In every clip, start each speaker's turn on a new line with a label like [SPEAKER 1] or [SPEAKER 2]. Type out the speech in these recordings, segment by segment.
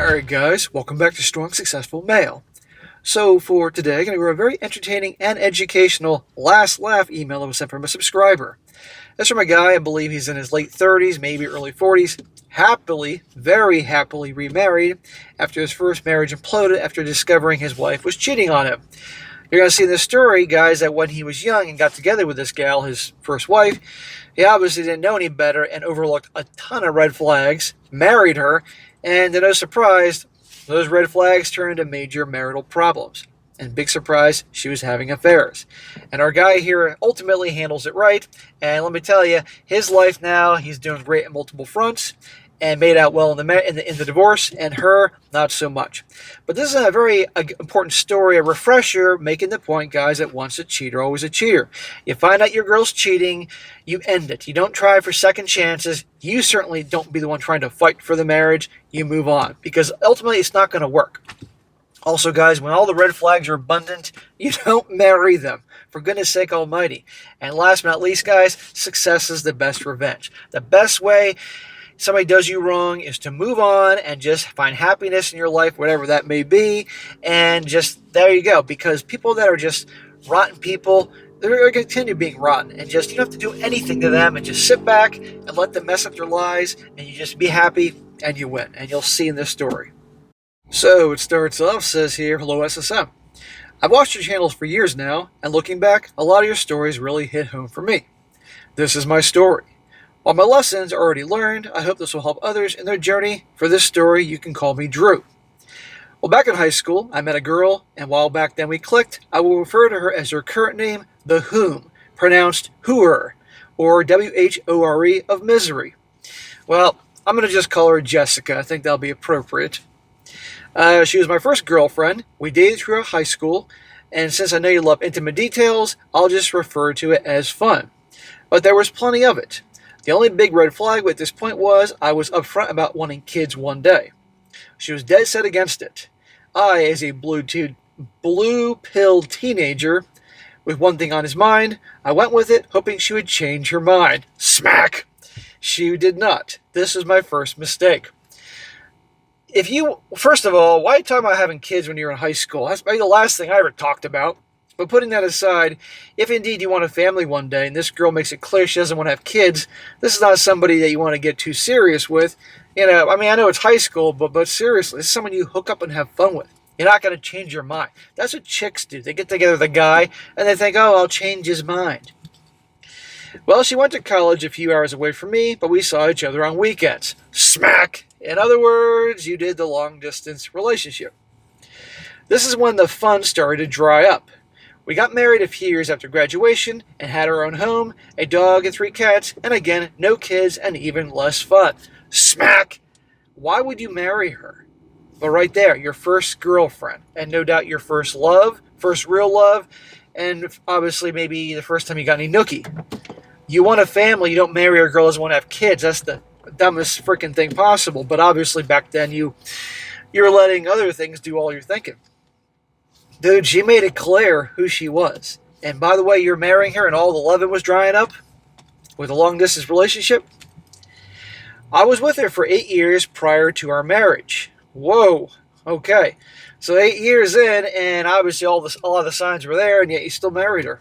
[SPEAKER 1] Alright guys, welcome back to Strong Successful Mail. So for today, I'm going to go over a very entertaining and educational last laugh email that was sent from a subscriber. This from a guy, I believe he's in his late 30s, maybe early 40s, happily, very happily remarried after his first marriage imploded after discovering his wife was cheating on him. You're going to see in this story, guys, that when he was young and got together with this gal, his first wife, he obviously didn't know any better and overlooked a ton of red flags, married her, and to no surprise, those red flags turned into major marital problems. And big surprise, she was having affairs. And our guy here ultimately handles it right. And let me tell you, his life now, he's doing great on multiple fronts and made out well in the divorce, and her, not so much. But this is a very important story, a refresher, making the point, guys, that once a cheater, always a cheater. You find out your girl's cheating, you end it. You don't try for second chances. You certainly don't be the one trying to fight for the marriage. You move on, because ultimately it's not going to work. Also, guys, when all the red flags are abundant, you don't marry them. For goodness sake almighty. And last but not least, guys, success is the best revenge. The best way somebody does you wrong is to move on and just find happiness in your life, whatever that may be, and just, there you go. Because people that are just rotten people, they're going to continue being rotten, and just, you don't have to do anything to them, and just sit back and let them mess up their lives, and you just be happy, and you win. And you'll see in this story. So, it starts off, says here, hello SSM. I've watched your channels for years now, and looking back, a lot of your stories really hit home for me. This is my story. While my lessons are already learned, I hope this will help others in their journey. For this story, you can call me Drew. Well, back in high school, I met a girl, and while back then we clicked, I will refer to her as her current name, the Whom, pronounced Whoer, or W-H-O-R-E of misery. Well, I'm going to just call her Jessica. I think that'll be appropriate. She was my first girlfriend. We dated throughout high school, and since I know you love intimate details, I'll just refer to it as fun. But there was plenty of it. The only big red flag at this point was I was upfront about wanting kids one day. She was dead set against it. I, as a blue-pilled teenager with one thing on his mind, I went with it, hoping she would change her mind. Smack! She did not. This was my first mistake. First of all, why are you talking about having kids when you're in high school? That's maybe the last thing I ever talked about. But putting that aside, if indeed you want a family one day, and this girl makes it clear she doesn't want to have kids, this is not somebody that you want to get too serious with. I know it's high school, but seriously, this is someone you hook up and have fun with. You're not going to change your mind. That's what chicks do. They get together with a guy, and they think, oh, I'll change his mind. Well, she went to college a few hours away from me, but we saw each other on weekends. Smack! In other words, you did the long-distance relationship. This is when the fun started to dry up. We got married a few years after graduation and had our own home, a dog and 3 cats, and again, no kids and even less fun. Smack! Why would you marry her? But right there, your first girlfriend, and no doubt your first love, first real love, and obviously maybe the first time you got any nookie. You want a family, you don't marry a girl who doesn't want to have kids. That's the dumbest freaking thing possible. But obviously back then you're letting other things do all your thinking. Dude, she made it clear who she was. And by the way, you're marrying her and all the loving was drying up with a long-distance relationship? I was with her for 8 years prior to our marriage. Whoa. Okay. So 8 years in, and obviously a lot of the signs were there, and yet you still married her.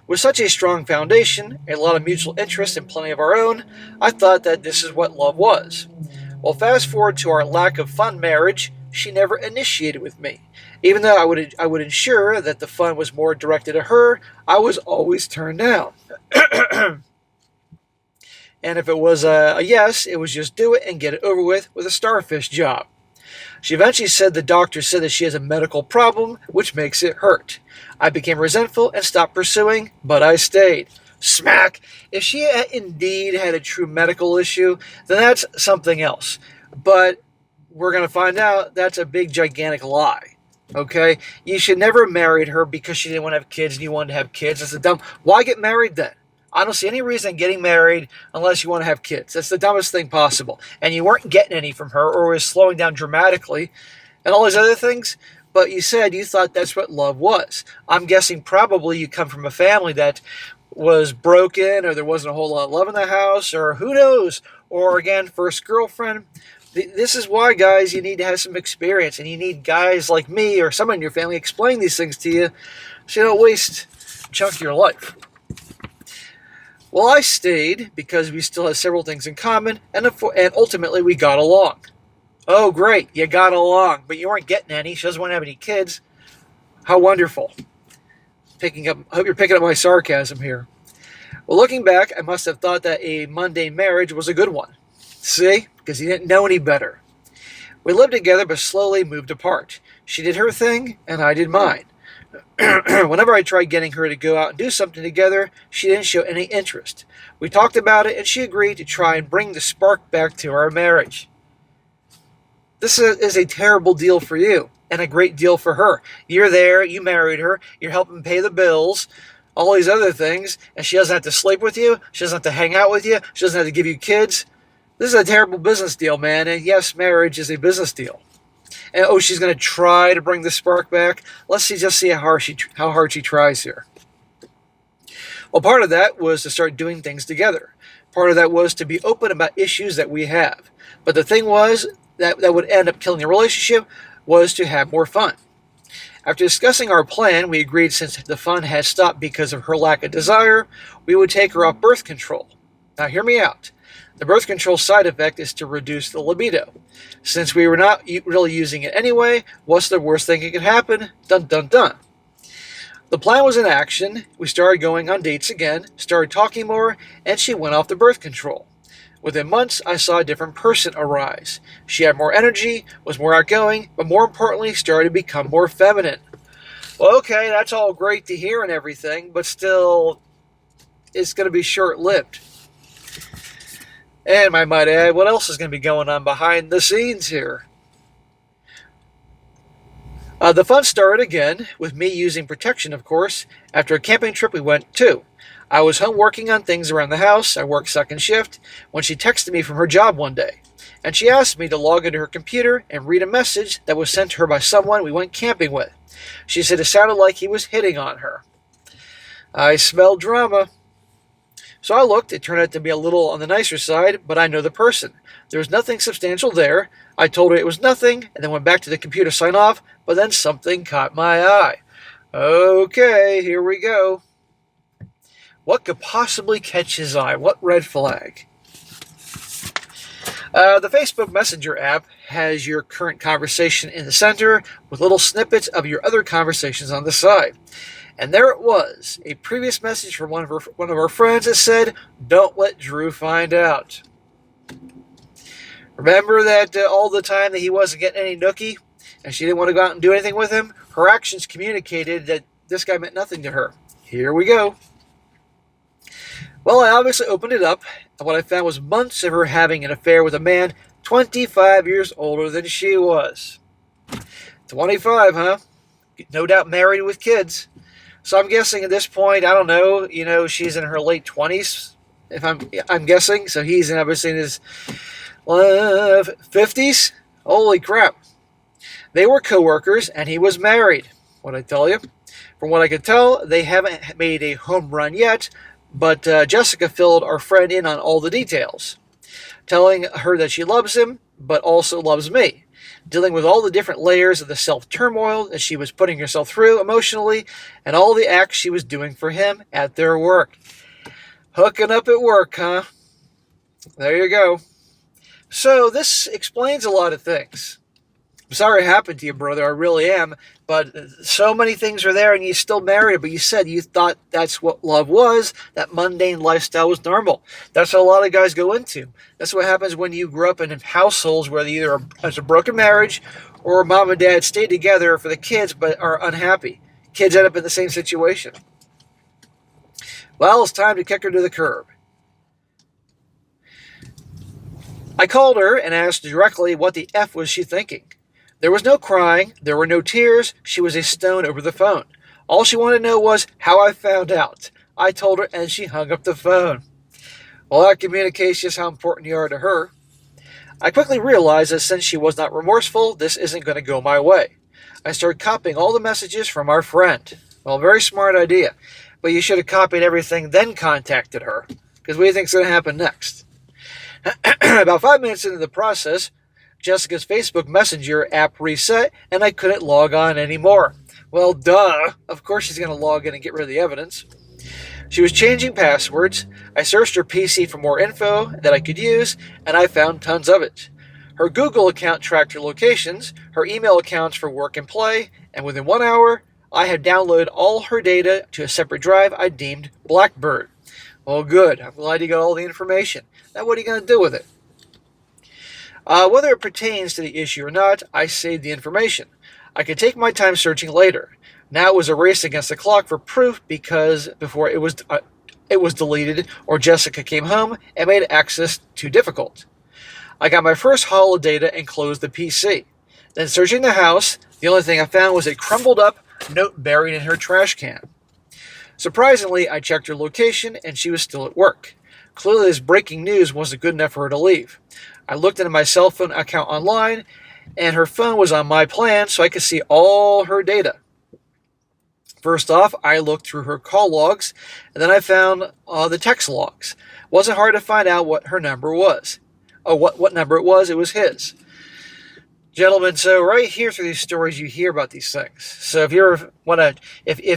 [SPEAKER 1] With such a strong foundation, a lot of mutual interest, and plenty of our own, I thought that this is what love was. Well, fast forward to our lack of fun marriage, she never initiated with me. Even though I would ensure that the fun was more directed at her, I was always turned down. And if it was a yes, it was just do it and get it over with a starfish job. She eventually said the doctor said that she has a medical problem, which makes it hurt. I became resentful and stopped pursuing, but I stayed. Smack! If she indeed had a true medical issue, then that's something else. But we're going to find out that's a big, gigantic lie. Okay? You should never have married her because she didn't want to have kids and you wanted to have kids. That's the dumb. Why get married then? I don't see any reason getting married unless you want to have kids. That's the dumbest thing possible. And you weren't getting any from her, or was slowing down dramatically and all these other things. But you said you thought that's what love was. I'm guessing probably you come from a family that was broken, or there wasn't a whole lot of love in the house, or who knows. Or again, first girlfriend. This is why, guys, you need to have some experience, and you need guys like me or someone in your family explain these things to you so you don't waste a chunk of your life. Well, I stayed because we still had several things in common, and ultimately we got along. Oh, great, you got along, but you weren't getting any. She doesn't want to have any kids. How wonderful. Hope you're picking up my sarcasm here. Well, looking back, I must have thought that a mundane marriage was a good one. See? Because he didn't know any better. We lived together but slowly moved apart. She did her thing, and I did mine. Whenever I tried getting her to go out and do something together, she didn't show any interest. We talked about it, and she agreed to try and bring the spark back to our marriage. This is a terrible deal for you, and a great deal for her. You're there, you married her, you're helping pay the bills, all these other things, and she doesn't have to sleep with you, she doesn't have to hang out with you, she doesn't have to give you kids. This is a terrible business deal, man, and yes, marriage is a business deal. And she's going to try to bring the spark back. Let's see how hard she tries here. Well, part of that was to start doing things together. Part of that was to be open about issues that we have. But the thing was that would end up killing the relationship was to have more fun. After discussing our plan, we agreed since the fun had stopped because of her lack of desire, we would take her off birth control. Now, hear me out. The birth control side effect is to reduce the libido. Since we were not really using it anyway, what's the worst thing that could happen? Dun dun dun. The plan was in action. We started going on dates again, started talking more, and she went off the birth control. Within months, I saw a different person arise. She had more energy, was more outgoing, but more importantly, started to become more feminine. Well, okay, that's all great to hear and everything, but still, it's going to be short-lived. And I might add, what else is going to be going on behind the scenes here? The fun started again, with me using protection, of course, after a camping trip we went to. I was home working on things around the house. I worked second shift when she texted me from her job one day. And she asked me to log into her computer and read a message that was sent to her by someone we went camping with. She said it sounded like he was hitting on her. I smelled drama. So I looked. It turned out to be a little on the nicer side, but I know the person. There was nothing substantial there. I told her it was nothing, and then went back to the computer to sign off, but then something caught my eye. Okay, here we go. What could possibly catch his eye? What red flag? The Facebook Messenger app has your current conversation in the center with little snippets of your other conversations on the side. And there it was, a previous message from one of our friends that said, "Don't let Drew find out." Remember that all the time that he wasn't getting any nookie and she didn't want to go out and do anything with him? Her actions communicated that this guy meant nothing to her. Here we go. Well, I obviously opened it up, and what I found was months of her having an affair with a man 25 years older than she was. 25, huh? No doubt married with kids. So I'm guessing at this point, I don't know, she's in her late 20s, if I'm guessing. So he's obviously in his 50s. Holy crap. They were co-workers, and he was married. What'd I tell you? From what I could tell, they haven't made a home run yet, but Jessica filled our friend in on all the details, telling her that she loves him, but also loves me, dealing with all the different layers of the self-turmoil that she was putting herself through emotionally, and all the acts she was doing for him at their work. Hooking up at work, huh? There you go. So this explains a lot of things. I'm sorry it happened to you, brother. I really am. But so many things are there, and you still married her. But you said you thought that's what love was. That mundane lifestyle was normal. That's what a lot of guys go into. That's what happens when you grow up in households where either it's a broken marriage or mom and dad stay together for the kids but are unhappy. Kids end up in the same situation. Well, it's time to kick her to the curb. I called her and asked directly what the F was she thinking. There was no crying, there were no tears, she was a stone over the phone. All she wanted to know was how I found out. I told her and she hung up the phone. Well, that communicates just how important you are to her. I quickly realized that since she was not remorseful, this isn't going to go my way. I started copying all the messages from our friend. Well, very smart idea. But you should have copied everything, then contacted her. Because what do you think is going to happen next? About 5 minutes into the process, Jessica's Facebook Messenger app reset and I couldn't log on anymore. Well, duh. Of course she's going to log in and get rid of the evidence. She was changing passwords. I searched her PC for more info that I could use, and I found tons of it. Her Google account tracked her locations, her email accounts for work and play, and within 1 hour, I had downloaded all her data to a separate drive I deemed Blackbird. Well, good. I'm glad you got all the information. Now, what are you going to do with it? Whether it pertains to the issue or not, I saved the information. I could take my time searching later. Now it was a race against the clock for proof because before it was deleted or Jessica came home and made access too difficult. I got my first haul of data and closed the PC. Then searching the house, the only thing I found was a crumbled up note buried in her trash can. Surprisingly, I checked her location and she was still at work. Clearly this breaking news wasn't good enough for her to leave. I looked into my cell phone account online and her phone was on my plan so I could see all her data. First off, I looked through her call logs, and then I found the text logs. Wasn't hard to find out what her number was. Oh, what number it was his. Gentlemen, so right here through these stories you hear about these things. So if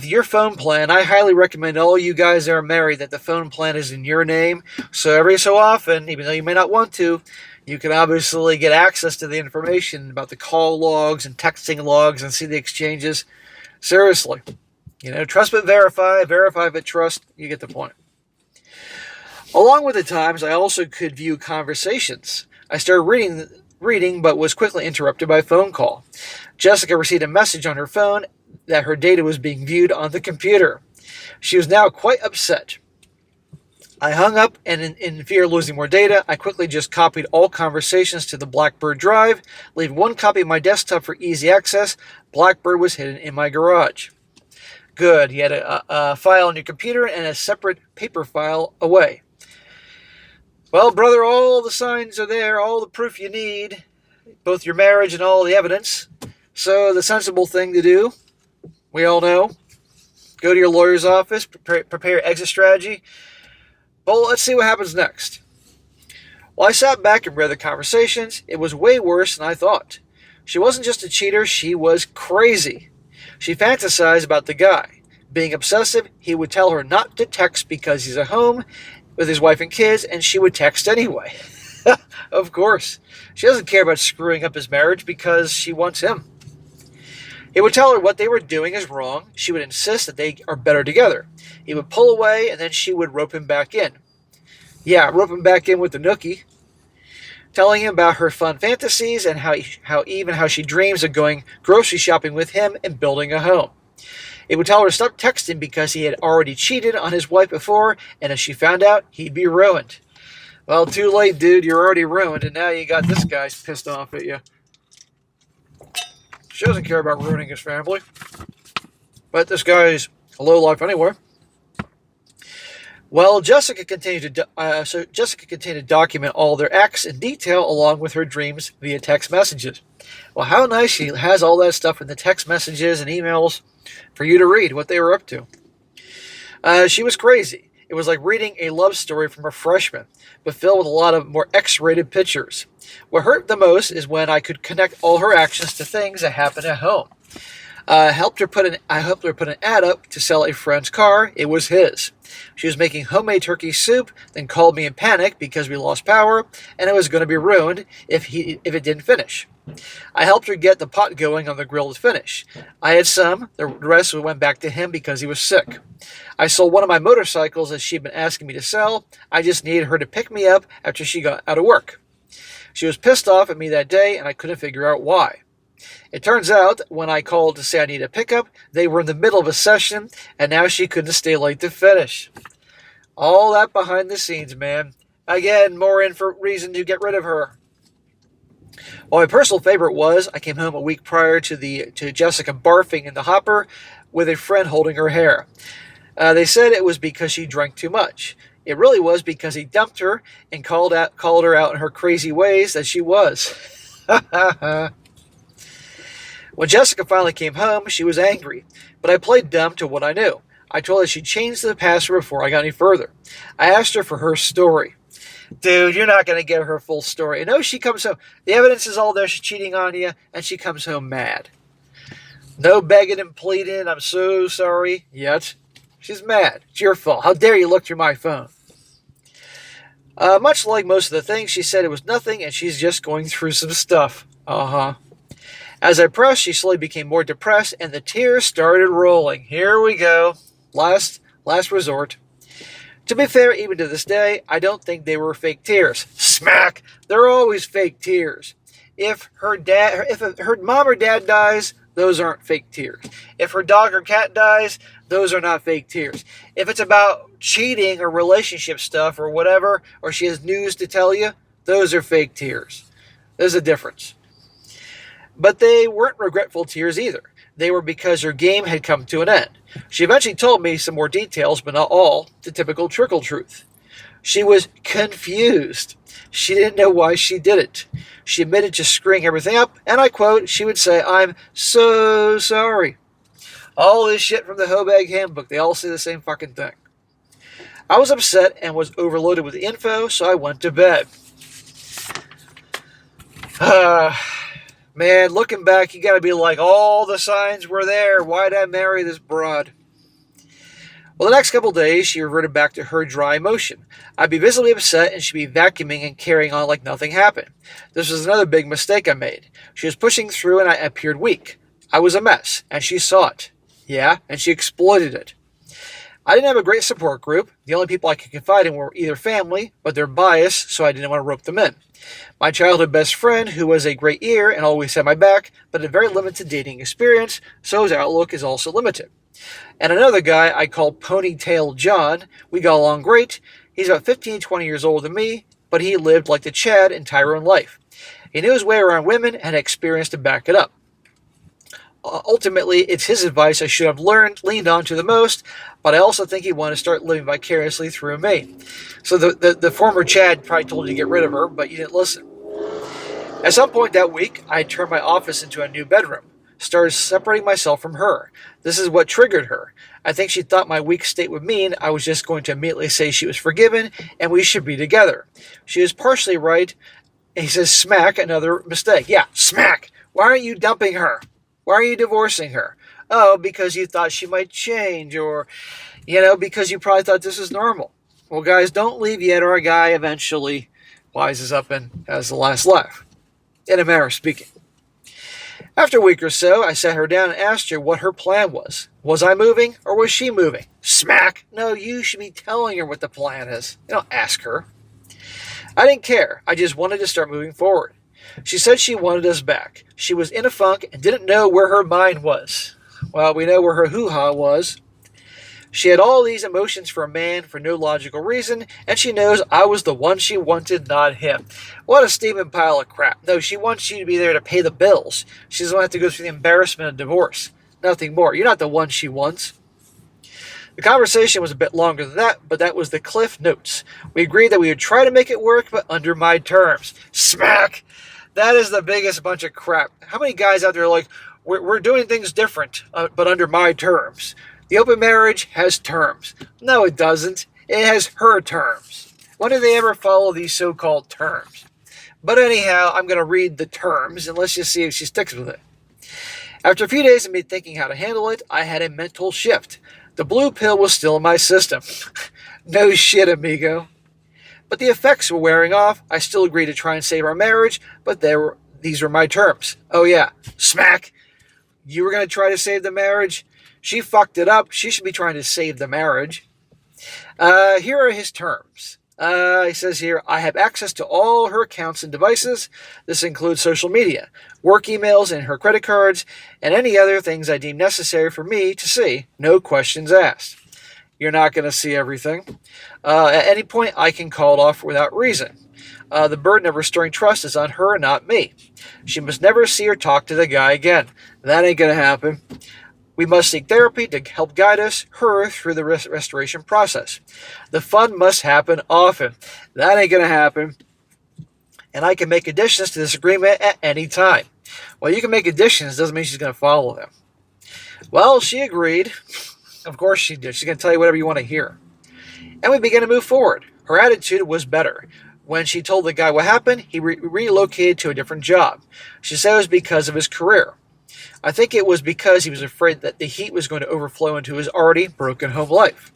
[SPEAKER 1] your phone plan, I highly recommend all you guys that are married that the phone plan is in your name. So every so often, even though you may not want to, you can obviously get access to the information about the call logs and texting logs and see the exchanges. Seriously. Trust but verify, verify but trust, you get the point. Along with the Times, I also could view conversations. I started reading but was quickly interrupted by a phone call. Jessica received a message on her phone that her data was being viewed on the computer. She was now quite upset. I hung up, and in fear of losing more data, I quickly just copied all conversations to the Blackbird drive, leaving one copy of my desktop for easy access. Blackbird was hidden in my garage. Good. You had a file on your computer and a separate paper file away. Well, brother, all the signs are there, all the proof you need, both your marriage and all the evidence. So the sensible thing to do, we all know, go to your lawyer's office, prepare your exit strategy. Well, let's see what happens next. Well, I sat back and read the conversations. It was way worse than I thought. She wasn't just a cheater, she was crazy. She fantasized about the guy. Being obsessive, he would tell her not to text because he's at home with his wife and kids, and she would text anyway. Of course. She doesn't care about screwing up his marriage because she wants him. He would tell her what they were doing is wrong. She would insist that they are better together. He would pull away, and then she would rope him back in. Yeah, rope him back in with the nookie. Telling him about her fun fantasies and how she dreams of going grocery shopping with him and building a home. It would tell her to stop texting because he had already cheated on his wife before, and if she found out, he'd be ruined. Well, too late, dude. You're already ruined, and now you got this guy pissed off at you. She doesn't care about ruining his family. But this guy's a lowlife anyway. Well, Jessica continued to document all their acts in detail along with her dreams via text messages. Well, how nice she has all that stuff in the text messages and emails for you to read what they were up to. She was crazy. It was like reading a love story from a freshman, but filled with a lot of more X-rated pictures. What hurt the most is when I could connect all her actions to things that happened at home. I helped her put an ad up to sell a friend's car. It was his. She was making homemade turkey soup, then called me in panic because we lost power, and it was going to be ruined if it didn't finish. I helped her get the pot going on the grill to finish. I had some. The rest went back to him because he was sick. I sold one of my motorcycles that she'd been asking me to sell. I just needed her to pick me up after she got out of work. She was pissed off at me that day, and I couldn't figure out why. It turns out, when I called to say I need a pickup, they were in the middle of a session, and now she couldn't stay late to finish. All that behind the scenes, man. Again, more reason to get rid of her. Well, my personal favorite was, I came home a week prior to Jessica barfing in the hopper with a friend holding her hair. They said it was because she drank too much. It really was because he dumped her and called her out in her crazy ways that she was. When Jessica finally came home, she was angry, but I played dumb to what I knew. I told her she'd changed the password before I got any further. I asked her for her story. Dude, you're not going to give her full story. No, she comes home. The evidence is all there. She's cheating on you, and she comes home mad. No begging and pleading. I'm so sorry. Yet, she's mad. It's your fault. How dare you look through my phone? Much like most of the things, she said it was nothing, and she's just going through some stuff. Uh-huh. As I pressed, she slowly became more depressed, and the tears started rolling. Here we go. Last resort. To be fair, even to this day, I don't think they were fake tears. Smack! They're always fake tears. If her mom or dad dies, those aren't fake tears. If her dog or cat dies, those are not fake tears. If it's about cheating or relationship stuff or whatever, or she has news to tell you, those are fake tears. There's a difference. But they weren't regretful tears either. They were because her game had come to an end. She eventually told me some more details, but not all, the typical trickle truth. She was confused. She didn't know why she did it. She admitted to screwing everything up, and I quote, she would say, "I'm so sorry." All this shit from the Hobag handbook, they all say the same fucking thing. I was upset and was overloaded with info, so I went to bed. Man, looking back, you gotta be like, all the signs were there. Why'd I marry this broad? Well, the next couple days, she reverted back to her dry emotion. I'd be visibly upset, and she'd be vacuuming and carrying on like nothing happened. This was another big mistake I made. She was pushing through, and I appeared weak. I was a mess, and she saw it. Yeah, and she exploited it. I didn't have a great support group. The only people I could confide in were either family, but they're biased, so I didn't want to rope them in. My childhood best friend, who was a great ear and always had my back, but had very limited dating experience, so his outlook is also limited. And another guy I called Ponytail John. We got along great. He's about 15, 20 years older than me, but he lived like the Chad in Tyrone life. He knew his way around women and had experience to back it up. Ultimately, it's his advice I should have leaned on to the most, but I also think he wanted to start living vicariously through me. So the former Chad probably told you to get rid of her, but you didn't listen. At some point that week, I turned my office into a new bedroom, started separating myself from her. This is what triggered her. I think she thought my weak state would mean I was just going to immediately say she was forgiven and we should be together. She was partially right. And he says, smack, another mistake. Yeah, smack. Why aren't you dumping her? Why are you divorcing her? Oh, because you thought she might change, or, because you probably thought this was normal. Well, guys, don't leave yet, or a guy eventually wises up and has the last laugh. In a manner of speaking. After a week or so, I sat her down and asked her what her plan was. Was I moving, or was she moving? Smack! No, you should be telling her what the plan is. You don't ask her. I didn't care. I just wanted to start moving forward. She said she wanted us back. She was in a funk and didn't know where her mind was. Well, we know where her hoo-ha was. She had all these emotions for a man for no logical reason, and she knows I was the one she wanted, not him. What a steaming pile of crap. No, she wants you to be there to pay the bills. She doesn't have to go through the embarrassment of divorce. Nothing more. You're not the one she wants. The conversation was a bit longer than that, but that was the cliff notes. We agreed that we would try to make it work, but under my terms. Smack! That is the biggest bunch of crap. How many guys out there are like, we're doing things different, but under my terms? The open marriage has terms. No, it doesn't. It has her terms. When do they ever follow these so-called terms? But anyhow, I'm going to read the terms, and let's just see if she sticks with it. After a few days of me thinking how to handle it, I had a mental shift. The blue pill was still in my system. No shit, amigo. But the effects were wearing off. I still agreed to try and save our marriage, but these were my terms. Oh yeah, smack. You were going to try to save the marriage? She fucked it up. She should be trying to save the marriage. Here are his terms. He says here, I have access to all her accounts and devices. This includes social media, work emails, and her credit cards, and any other things I deem necessary for me to see. No questions asked. You're not going to see everything. At any point, I can call it off without reason. The burden of restoring trust is on her, not me. She must never see or talk to the guy again. That ain't going to happen. We must seek therapy to help guide her through the restoration process. The fun must happen often. That ain't going to happen. And I can make additions to this agreement at any time. Well, you can make additions, doesn't mean she's going to follow them. Well, she agreed. Of course she did. She's going to tell you whatever you want to hear. And we began to move forward. Her attitude was better. When she told the guy what happened, he relocated to a different job. She said it was because of his career. I think it was because he was afraid that the heat was going to overflow into his already broken home life.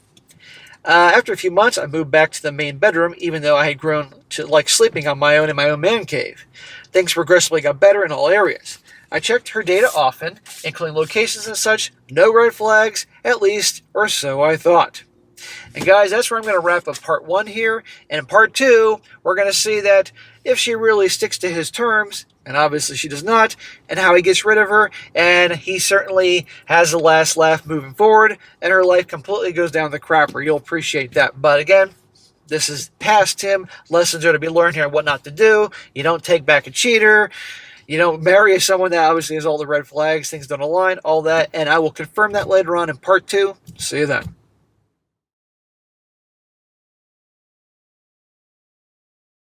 [SPEAKER 1] After a few months, I moved back to the main bedroom, even though I had grown to like sleeping on my own in my own man cave. Things progressively got better in all areas. I checked her data often, including locations and such. No red flags, at least, or so I thought. And guys, that's where I'm going to wrap up part 1 here. And in part 2, we're going to see that if she really sticks to his terms, and obviously she does not, and how he gets rid of her, and he certainly has the last laugh moving forward, and her life completely goes down the crapper. You'll appreciate that. But again, this is past him. Lessons are to be learned here on what not to do. You don't take back a cheater. You don't marry someone that obviously has all the red flags, things don't align, all that. And I will confirm that later on in part 2. See you then.